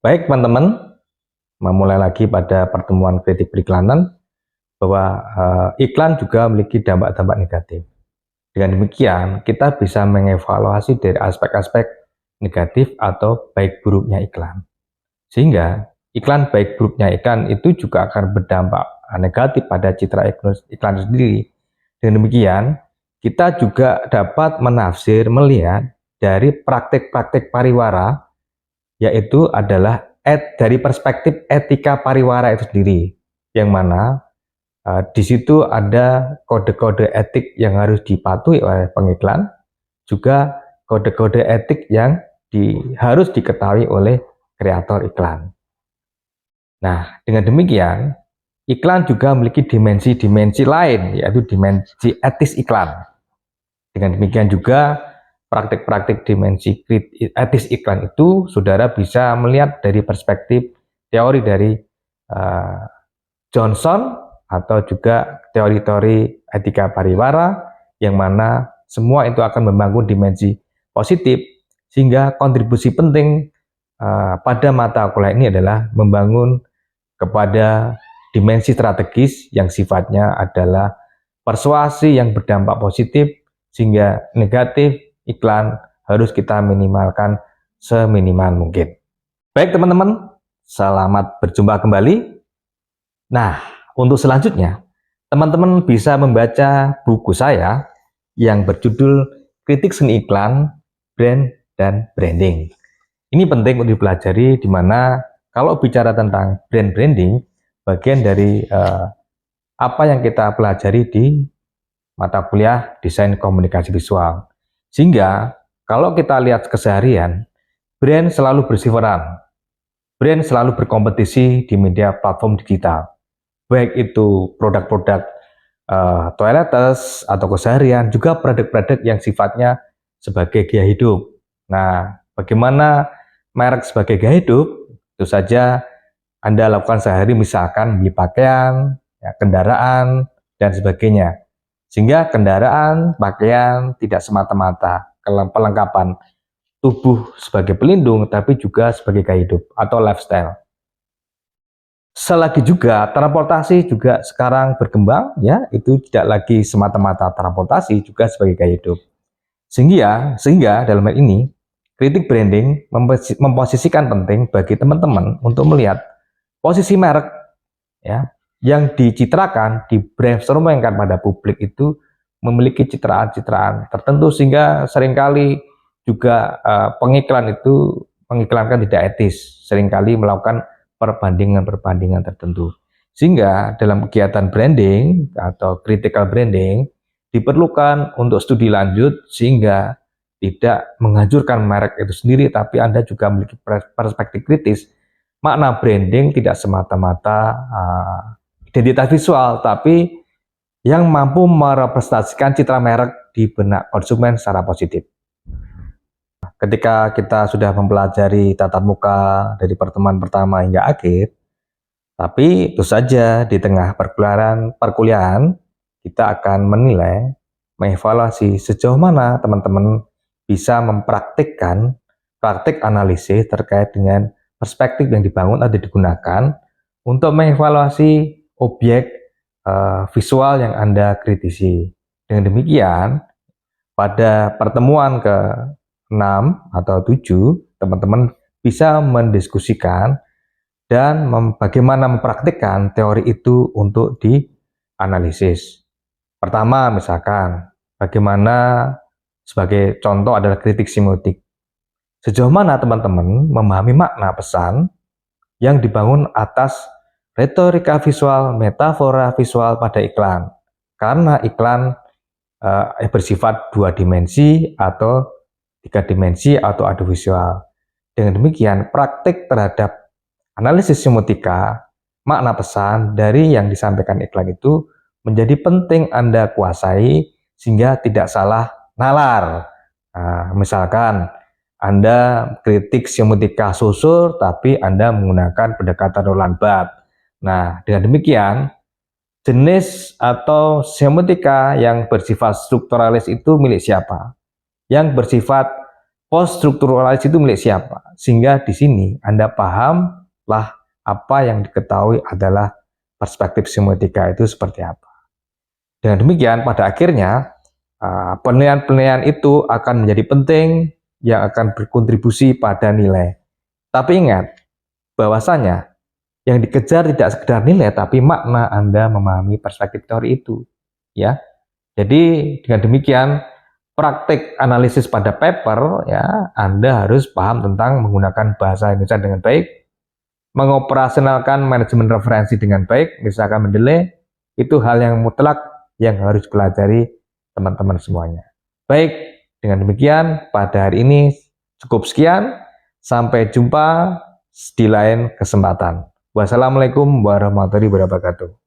Baik teman-teman, memulai lagi pada pertemuan kritik periklanan bahwa iklan juga memiliki dampak-dampak negatif. Dengan demikian, kita bisa mengevaluasi dari aspek-aspek negatif atau baik buruknya iklan. Sehingga iklan baik buruknya iklan itu juga akan berdampak negatif pada citra iklan sendiri. Dengan demikian, kita juga dapat menafsir, melihat dari praktik-praktik pariwara, yaitu adalah dari perspektif etika pariwara itu sendiri, yang mana di situ ada kode-kode etik yang harus dipatuhi oleh pengiklan, juga kode-kode etik yang harus diketahui oleh kreator iklan. Nah, dengan demikian, iklan juga memiliki dimensi-dimensi lain, yaitu dimensi etis iklan. Dengan demikian juga, praktik-praktik dimensi etis iklan itu, saudara bisa melihat dari perspektif teori dari Johnson, atau juga teori-teori etika pariwara, yang mana semua itu akan membangun dimensi positif, sehingga kontribusi penting pada mata kuliah ini adalah membangun kepada dimensi strategis yang sifatnya adalah persuasi yang berdampak positif, sehingga negatif iklan harus kita minimalkan seminimal mungkin. Baik teman-teman, selamat berjumpa kembali. Nah, untuk selanjutnya, teman-teman bisa membaca buku saya yang berjudul Kritik Seni Iklan, Brand, dan Branding. Ini penting untuk dipelajari, di mana kalau bicara tentang brand branding, bagian dari apa yang kita pelajari di mata kuliah desain komunikasi visual. Sehingga kalau kita lihat keseharian, brand selalu bersifatan, brand selalu berkompetisi di media platform digital. Baik itu produk-produk toilettes atau keseharian, juga produk-produk yang sifatnya sebagai gaya hidup. Nah, bagaimana merek sebagai gaya hidup? Itu saja Anda lakukan sehari, misalkan beli pakaian, ya, kendaraan, dan sebagainya. Sehingga kendaraan, pakaian tidak semata-mata pelengkapan tubuh sebagai pelindung, tapi juga sebagai gaya hidup atau lifestyle. Selagi juga transportasi juga sekarang berkembang, ya, itu tidak lagi semata-mata transportasi, juga sebagai gaya hidup. Sehingga dalam hal ini, kritik branding memposisikan penting bagi teman-teman untuk melihat posisi merek, ya, yang dicitrakan, di brainstormingkan pada publik itu memiliki citraan-citraan tertentu, sehingga seringkali juga pengiklan itu mengiklankan tidak etis, seringkali melakukan perbandingan-perbandingan tertentu. Sehingga dalam kegiatan branding atau critical branding diperlukan untuk studi lanjut, sehingga tidak menghancurkan merek itu sendiri, tapi Anda juga memiliki perspektif kritis. Makna branding tidak semata-mata identitas visual, tapi yang mampu merepresentasikan citra merek di benak konsumen secara positif. Ketika kita sudah mempelajari tatap muka dari pertemuan pertama hingga akhir, tapi itu saja di tengah perkuliahan kita akan menilai, mengevaluasi sejauh mana teman-teman bisa mempraktikkan praktik analisis terkait dengan perspektif yang dibangun atau digunakan untuk mengevaluasi objek visual yang Anda kritisi. Dengan demikian, pada pertemuan ke-6 atau 7, teman-teman bisa mendiskusikan dan bagaimana mempraktikkan teori itu untuk dianalisis. Pertama, misalkan, bagaimana sebagai contoh adalah kritik semiotik. Sejauh mana teman-teman memahami makna pesan yang dibangun atas retorika visual, metafora visual pada iklan. Karena iklan bersifat 2 dimensi atau 3 dimensi atau audiovisual. Dengan demikian, praktik terhadap analisis semiotika, makna pesan dari yang disampaikan iklan itu menjadi penting Anda kuasai, sehingga tidak salah nalar. Nah, misalkan Anda kritik semiotika susur, tapi Anda menggunakan pendekatan Roland Barthes. Nah, dengan demikian, jenis atau semiotika yang bersifat strukturalis itu milik siapa? Yang bersifat post structuralist itu milik siapa, sehingga di sini Anda pahamlah apa yang diketahui adalah perspektif semiotika itu seperti apa. Dengan demikian, pada akhirnya penilaian-penilaian itu akan menjadi penting yang akan berkontribusi pada nilai. Tapi ingat, bahwasanya yang dikejar tidak sekedar nilai, tapi makna Anda memahami perspektif teori itu. Ya, jadi dengan demikian, praktik analisis pada paper, ya, Anda harus paham tentang menggunakan bahasa Indonesia dengan baik, mengoperasionalkan manajemen referensi dengan baik, misalkan mendelay, itu hal yang mutlak yang harus pelajari teman-teman semuanya. Baik, dengan demikian pada hari ini cukup sekian. Sampai jumpa di lain kesempatan. Wassalamualaikum warahmatullahi wabarakatuh.